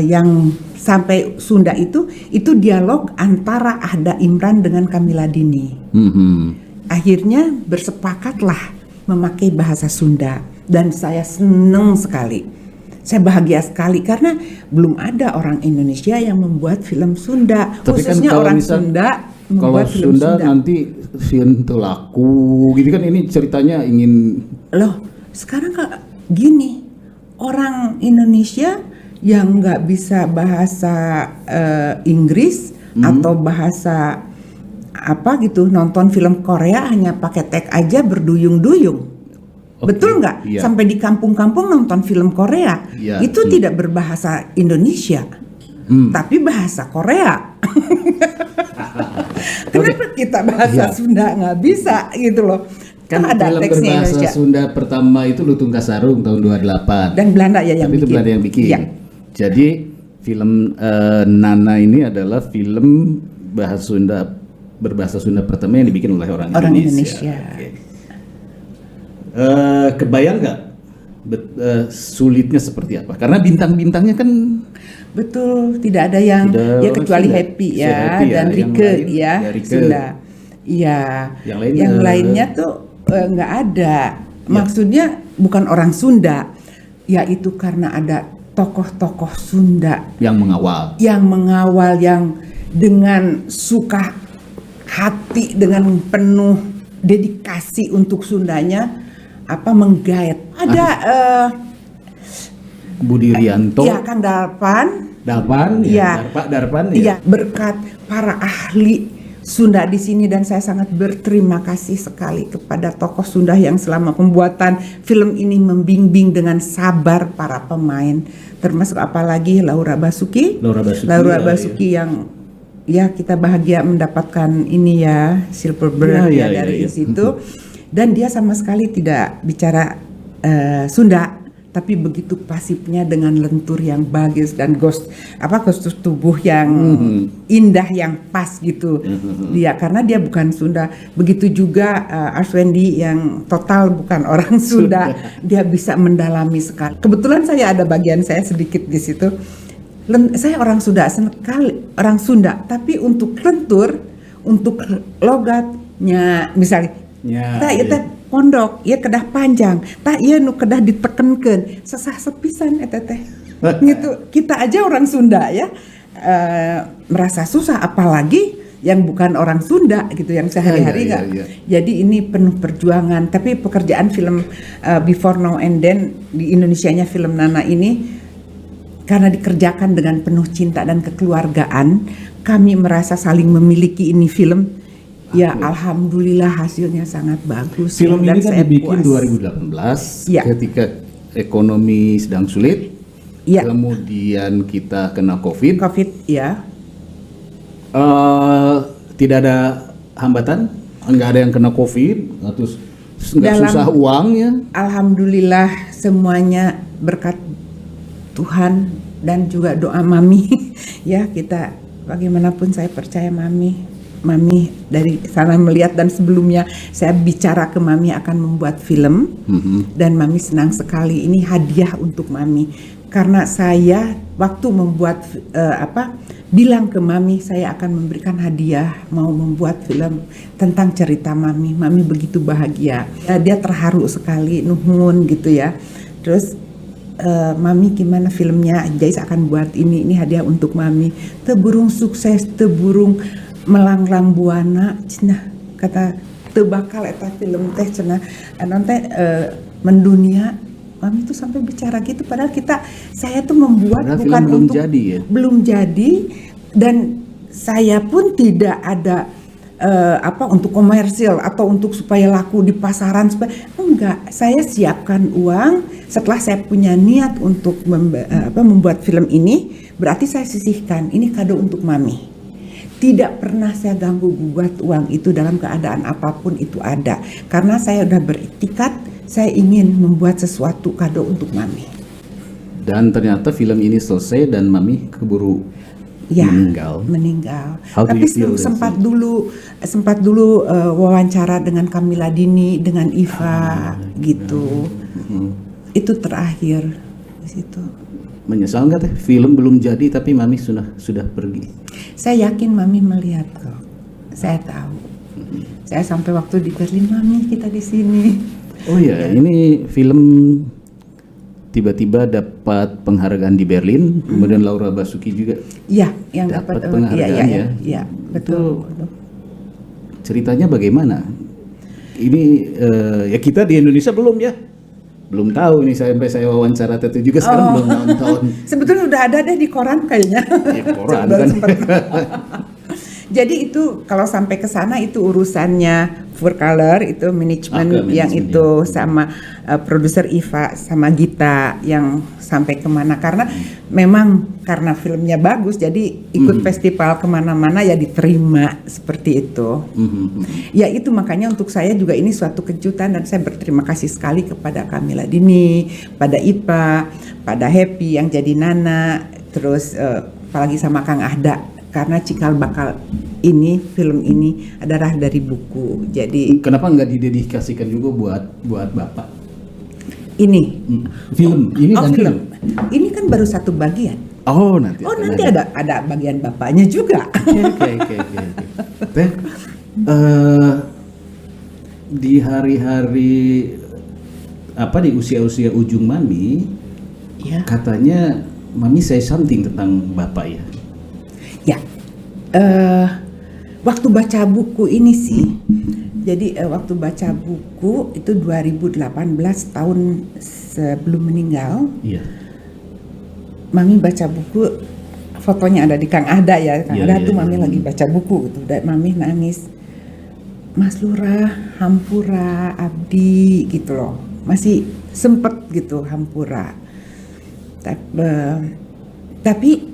yang sampai Sunda itu dialog antara Hada Imran dengan Kamila Dini. Akhirnya bersepakatlah memakai bahasa Sunda, dan saya senang sekali Saya bahagia sekali karena belum ada orang Indonesia yang membuat film Sunda, Tapi khususnya kan kalau orang misal- Sunda Kalau membuat film Sunda Sunda. nanti sieun teu laku gitu kan, ini ceritanya ingin Loh, sekarang gini, orang Indonesia yang nggak bisa bahasa Inggris atau bahasa apa gitu, nonton film Korea hanya pakai tag aja berduyung-duyung. Oke, Betul nggak? iya. Sampai di kampung-kampung nonton film Korea, Iya, itu tidak berbahasa Indonesia, tapi bahasa Korea. Kenapa kita bahasa Iya. Sunda nggak bisa gitu loh? kan ada film teksnya berbahasa Indonesia. Sunda pertama itu Lutung Kasarung tahun 28. Dan Belanda ya yang Tapi itu bikin. Belanda yang bikin. Iya. Jadi film Nana ini adalah film bahasa Sunda berbahasa Sunda pertama yang dibikin oleh orang Indonesia. Oke. Kebayang nggak sulitnya seperti apa? Karena bintang-bintangnya kan Betul, tidak ada yang Tidak ya kecuali Sunda. Happy Si ya Happy ya, dan yang Rike lain, ya, ya, Rike. Sunda. Iya. Yang lainnya tuh nggak ada. Maksudnya bukan orang Sunda, yaitu karena ada tokoh-tokoh Sunda yang mengawal. yang dengan suka hati, dengan penuh dedikasi untuk Sundanya menggait. Ada Budi Rianto, ya Kang Darpan. Darpan, Iya. Darpan ya. Iya, berkat para ahli Sunda di sini, dan saya sangat berterima kasih sekali kepada tokoh Sunda yang selama pembuatan film ini membimbing dengan sabar para pemain, termasuk apalagi Laura Basuki. Laura Basuki, Yang ya kita bahagia mendapatkan ini ya Silver Bird dari situ. Dan dia sama sekali tidak bicara Sunda, tapi begitu pasifnya dengan lentur yang bagus dan kostum tubuh yang indah yang pas gitu. Dia karena dia bukan Sunda. Begitu juga Arswendi yang total bukan orang Sunda. Dia bisa mendalami sekali. Kebetulan saya ada bagian saya sedikit di situ. Saya orang Sunda sekali, orang Sunda, tapi untuk lentur, untuk logatnya misalnya pondok, ya kedah panjang, tak iya nu kedah ditekenkeun, sesah sepisan eta teh. Gitu. Kita aja orang Sunda ya merasa susah, apalagi yang bukan orang Sunda gitu, yang sehari-hari nggak. Jadi ini penuh perjuangan. Tapi pekerjaan film Before Now and Then di Indonesianya film Nana ini karena dikerjakan dengan penuh cinta dan kekeluargaan, kami merasa saling memiliki ini film. Ya, alhamdulillah hasilnya sangat bagus. Film dan ini kan saya dibikin puas. 2018 Ya. ketika ekonomi sedang sulit. Ya. Kemudian kita kena COVID. Ya. Tidak ada hambatan, nggak ada yang kena COVID, terus nggak susah uangnya. Alhamdulillah semuanya berkat Tuhan dan juga doa Mami. Ya, kita bagaimanapun saya percaya Mami dari sana melihat, dan sebelumnya saya bicara ke Mami akan membuat film, dan Mami senang sekali. Ini hadiah untuk Mami karena saya waktu membuat bilang ke Mami saya akan memberikan hadiah, mau membuat film tentang cerita Mami. Mami begitu bahagia, ya, dia terharu sekali, nuhun gitu ya. Terus Mami gimana filmnya, Jais akan buat ini hadiah untuk Mami. Teburung sukses, teburung melanglang buana cenah, kata teu bakal eta film teh cenah teh mendunia. Mami tuh sampai bicara gitu, padahal saya tuh membuat padahal bukan belum untuk jadi ya. Belum jadi, dan saya pun tidak ada untuk komersil atau untuk supaya laku di pasaran, enggak. Saya siapkan uang setelah saya punya niat untuk membuat film ini, berarti saya sisihkan ini kado untuk Mami. Tidak pernah saya ganggu gugat uang itu dalam keadaan apapun itu ada. Karena saya udah beriktikat, saya ingin membuat sesuatu kado untuk Mami. Dan ternyata film ini selesai dan Mami keburu meninggal. Tapi sempat dulu wawancara dengan Kamila Dini, dengan Iva gitu. Itu terakhir di situ. Menyesal nggak teh? Film belum jadi tapi Mami sudah pergi. Saya yakin Mami melihat kok. Saya tahu. Saya sampai waktu di Berlin, Mami kita di sini. Oh ya, ini film tiba-tiba dapat penghargaan di Berlin, kemudian Laura Basuki juga Iya, yang dapat penghargaan ya. Iya, betul. Ceritanya bagaimana? Ini ya kita di Indonesia belum tahu nih, sampai saya wawancara Tete juga sekarang belum nonton. Sebetulnya udah ada deh di koran kayaknya. Ya, koran kan. Jadi itu kalau sampai ke sana itu urusannya Furcolor, itu manajemen yang itu sama produser Iva sama Gita yang sampai kemana, karena memang karena filmnya bagus jadi ikut festival kemana-mana ya diterima seperti itu. Ya itu makanya untuk saya juga ini suatu kejutan dan saya berterima kasih sekali kepada Kamila Dini, pada Ipa, pada Happy yang jadi Nana, terus apalagi sama Kang Ahda. Karena cikal bakal ini film ini adalah dari buku. Jadi kenapa nggak didedikasikan juga buat Bapak? Ini film ini kan film. Ini kan baru satu bagian. Nanti ada bagian bapaknya juga. Oke. Teh, di hari-hari di usia-usia ujung Mami, Ya. katanya Mami say something tentang Bapak ya. Ya, waktu baca buku ini sih, jadi waktu baca buku itu 2018 tahun sebelum meninggal, Iya. Mami baca buku, fotonya ada di Kang Ahda ya, Kang Ahda tuh Mami lagi baca buku gitu, dan Mami nangis, Mas Lurah, Hampura, Abdi gitu loh, masih sempet gitu Hampura, tapi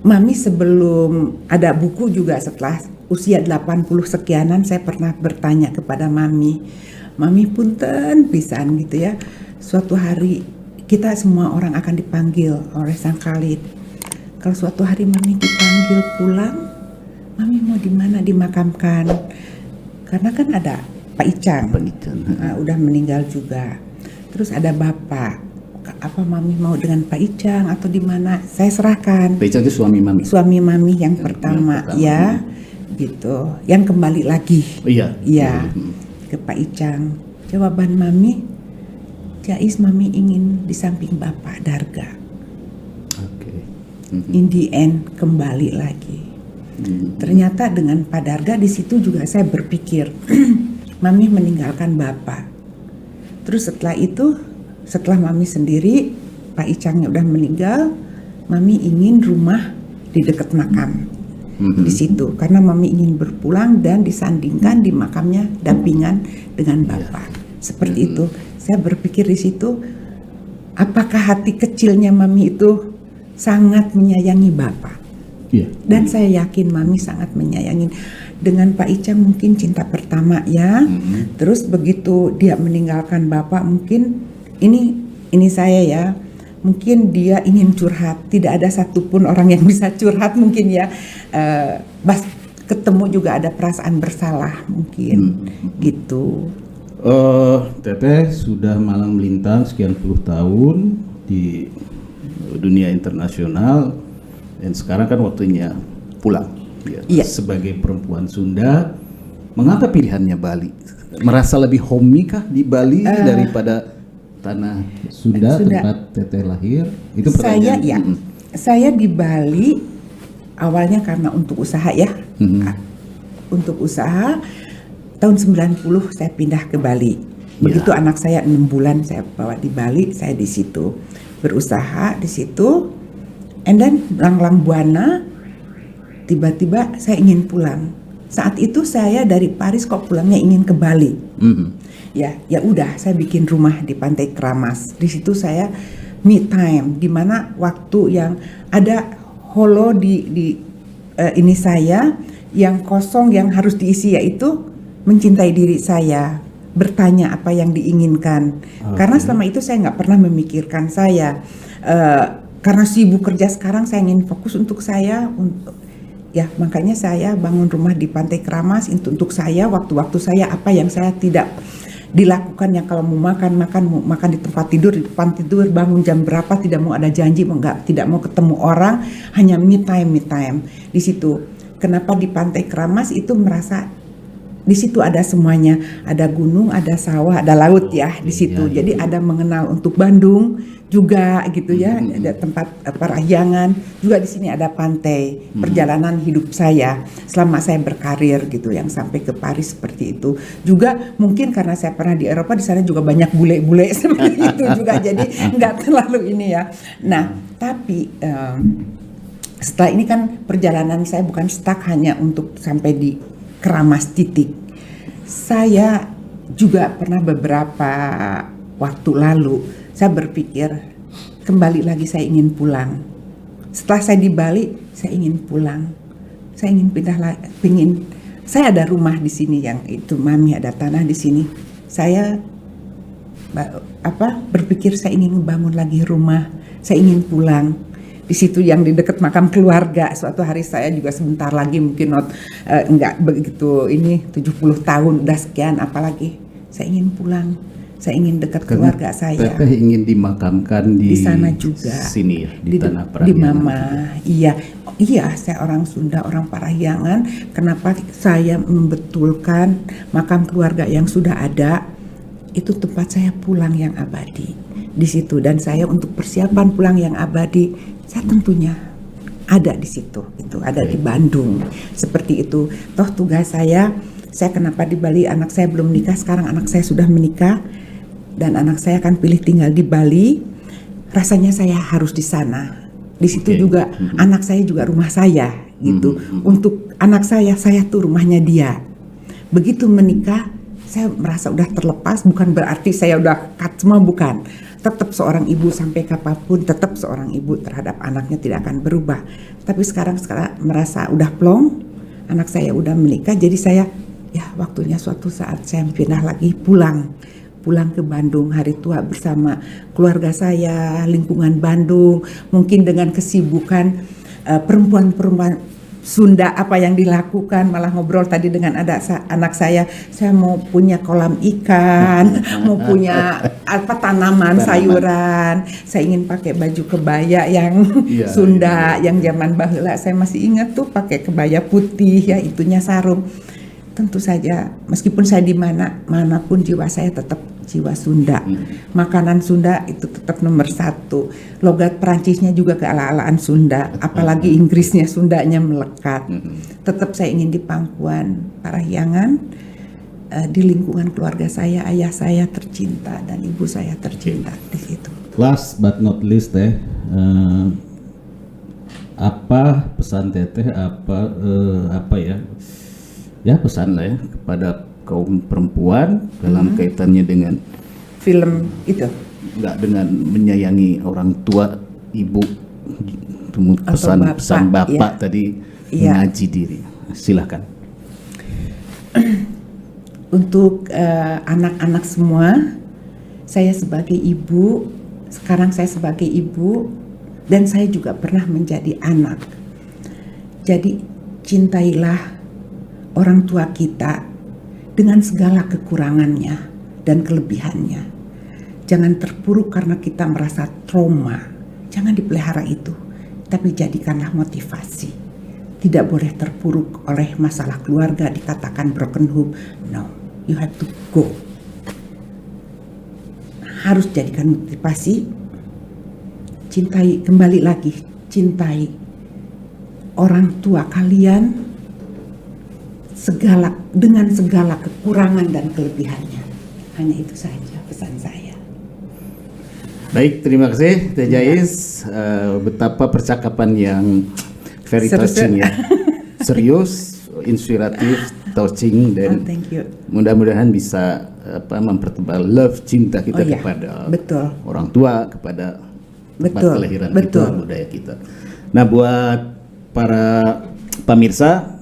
Mami sebelum ada buku juga setelah usia 80 sekianan saya pernah bertanya kepada Mami punten pisan gitu ya. Suatu hari kita semua orang akan dipanggil oleh Sang Khalid. Kalau suatu hari Mami dipanggil pulang, Mami mau di mana dimakamkan? Karena kan ada Pak Icang. Udah meninggal juga. Terus ada Bapak. Apa Mami mau dengan Pak Icang atau di mana? Saya serahkan. Pak Icang itu suami Mami. Suami Mami yang pertama ya, gitu. Yang kembali lagi. Iya. Ke Pak Icang. Jawaban Mami, Jais Mami ingin di samping Bapak Darga. Oke. In the end kembali lagi. Ternyata dengan Pak Darga di situ juga saya berpikir, Mami meninggalkan Bapak. Terus setelah itu, setelah Mami sendiri, Pak Icangnya udah meninggal, Mami ingin rumah di dekat makam di situ, karena Mami ingin berpulang dan disandingkan di makamnya dampingan dengan Bapak. Seperti itu, saya berpikir di situ, apakah hati kecilnya Mami itu sangat menyayangi Bapak? Dan saya yakin Mami sangat menyayangi. Dengan Pak Icang mungkin cinta pertama ya, terus begitu dia meninggalkan Bapak mungkin ini saya ya, mungkin dia ingin curhat, tidak ada satupun orang yang bisa curhat mungkin ya, ketemu juga ada perasaan bersalah mungkin gitu. Teteh sudah malang melintang sekian puluh tahun di dunia internasional dan sekarang kan waktunya pulang ya. Iya. Sebagai perempuan Sunda, mengapa pilihannya Bali? Merasa lebih homey kah di Bali daripada tanah Sunda tempat Teteh lahir? Itu pertanyaan. Saya di Bali awalnya karena untuk usaha ya. Untuk usaha tahun 90 saya pindah ke Bali. Begitu anak saya 6 bulan saya bawa di Bali, saya di situ berusaha di situ. And then Langlang Buana tiba-tiba saya ingin pulang. Saat itu saya dari Paris kok pulangnya ingin ke Bali. Ya udah saya bikin rumah di Pantai Kramas. Di situ saya me time, di mana waktu yang ada holo di ini saya yang kosong yang harus diisi yaitu mencintai diri saya, bertanya apa yang diinginkan. Karena selama itu saya nggak pernah memikirkan saya. Karena sibuk kerja sekarang saya ingin fokus untuk saya. Ya makanya saya bangun rumah di Pantai Kramas untuk saya, waktu-waktu saya apa yang saya tidak dilakukan, yang kalau mau makan di tempat tidur, di depan tidur, bangun jam berapa, tidak mau ada janji, tidak mau ketemu orang, hanya me time di situ. Kenapa di Pantai Kramas itu merasa Di situ ada semuanya, ada gunung, ada sawah, ada laut ya di situ. Jadi ada mengenal untuk Bandung juga gitu ya, ada tempat parahyangan, juga di sini ada pantai. Perjalanan hidup saya selama saya berkarir gitu, yang sampai ke Paris seperti itu. Juga mungkin karena saya pernah di Eropa, di sana juga banyak bule-bule seperti itu juga, jadi nggak terlalu ini ya. Nah, tapi setelah ini kan perjalanan saya bukan stuck hanya untuk sampai di keramas titik. Saya juga pernah beberapa waktu lalu saya berpikir kembali lagi, saya ingin pulang. Setelah saya di Bali, saya ingin pulang. Saya ingin pindah lagi, saya ada rumah di sini yang itu Mami ada tanah di sini. Saya berpikir saya ingin membangun lagi rumah. Saya ingin pulang. Di situ yang di dekat makam keluarga. Suatu hari saya juga sebentar lagi mungkin enggak begitu ini 70 tahun udah sekian, apalagi saya ingin pulang. Saya ingin dekat keluarga saya. Teteh ingin dimakamkan di sana juga. Sini ya, di tanah Parahyangan. Di Mama. Iya, saya orang Sunda, orang Parahyangan. Kenapa saya membetulkan makam keluarga yang sudah ada? Itu tempat saya pulang yang abadi di situ, dan saya untuk persiapan pulang yang abadi, saya tentunya ada di situ, itu ada di Bandung, seperti itu. Toh tugas saya kenapa di Bali, anak saya belum menikah, sekarang anak saya sudah menikah, dan anak saya akan pilih tinggal di Bali. Rasanya saya harus di sana, di situ juga anak saya juga rumah saya, gitu. Untuk anak saya tuh rumahnya dia. Begitu menikah, saya merasa udah terlepas, bukan berarti saya udah cut semua, bukan. Tetap seorang ibu sampai kapanpun, tetap seorang ibu terhadap anaknya tidak akan berubah. Tapi sekarang merasa udah plong, anak saya udah menikah, jadi saya ya waktunya suatu saat saya pindah lagi, pulang ke Bandung hari tua bersama keluarga saya, lingkungan Bandung, mungkin dengan kesibukan perempuan-perempuan Sunda apa yang dilakukan, malah ngobrol tadi dengan anak saya mau punya kolam ikan, mau punya tanaman sayuran, saya ingin pakai baju kebaya yang Sunda, yang zaman baheula saya masih ingat tuh pakai kebaya putih ya, itunya sarung. Tentu saja meskipun saya di manapun jiwa saya tetap jiwa Sunda. Makanan Sunda itu tetap nomor 1. Logat Perancisnya juga keala-alaan Sunda, apalagi Inggrisnya, Sundanya melekat. Tetap saya ingin di pangkuan Parahyangan, di lingkungan keluarga saya, ayah saya tercinta dan ibu saya tercinta di situ. Last but not least apa pesan Teteh, apa ya pesan lah ya kepada kaum perempuan dalam kaitannya dengan film itu, nggak dengan menyayangi orang tua, ibu, pesan bapak tadi mengaji diri. Silahkan. Untuk anak-anak semua, saya sebagai ibu, sekarang saya sebagai ibu, dan saya juga pernah menjadi anak. Jadi cintailah orang tua kita dengan segala kekurangannya dan kelebihannya. Jangan terpuruk karena kita merasa trauma. Jangan dipelihara itu, tapi jadikanlah motivasi. Tidak boleh terpuruk oleh masalah keluarga, dikatakan broken home. No, you have to go. Harus jadikan motivasi. Cintai, kembali lagi, cintai orang tua kalian dengan segala kekurangan dan kelebihannya. Hanya itu saja pesan saya. Baik, terima kasih Teh Jais. Betapa percakapan yang very touching ya. Serius, inspiratif, touching, dan mudah-mudahan bisa mempertebal love, cinta kita kepada orang tua, kepada tempat kelahiran kita, budaya kita. Nah, buat para pemirsa,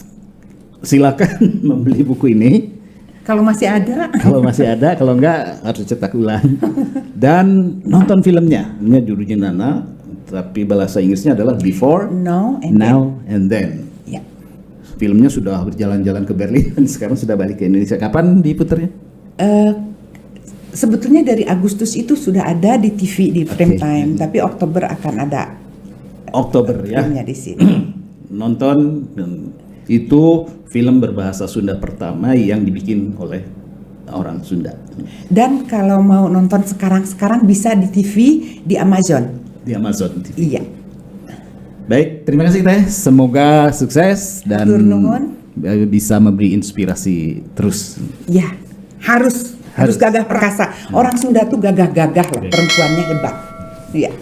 silakan membeli buku ini. Kalau masih ada. Kalau enggak harus cetak ulang. Dan nonton filmnya. Ini judulnya Nana, tapi bahasa Inggrisnya adalah Before, Now and Then. Ya. Filmnya sudah berjalan-jalan ke Berlin dan sekarang sudah balik ke Indonesia. Kapan diputarnya? Sebetulnya dari Agustus itu sudah ada di TV di Prime Time, tapi Oktober akan ada. Oktober ya. Filmnya di sini. Nonton dan Itu film berbahasa Sunda pertama yang dibikin oleh orang Sunda. Dan kalau mau nonton sekarang bisa di TV di Amazon. Di Amazon TV. Iya. Baik, terima kasih Teh. Semoga sukses dan Hatur nuhun. bisa memberi inspirasi terus. Iya, harus gagah perkasa. Orang Sunda tuh gagah-gagah lah, perempuannya hebat. Iya.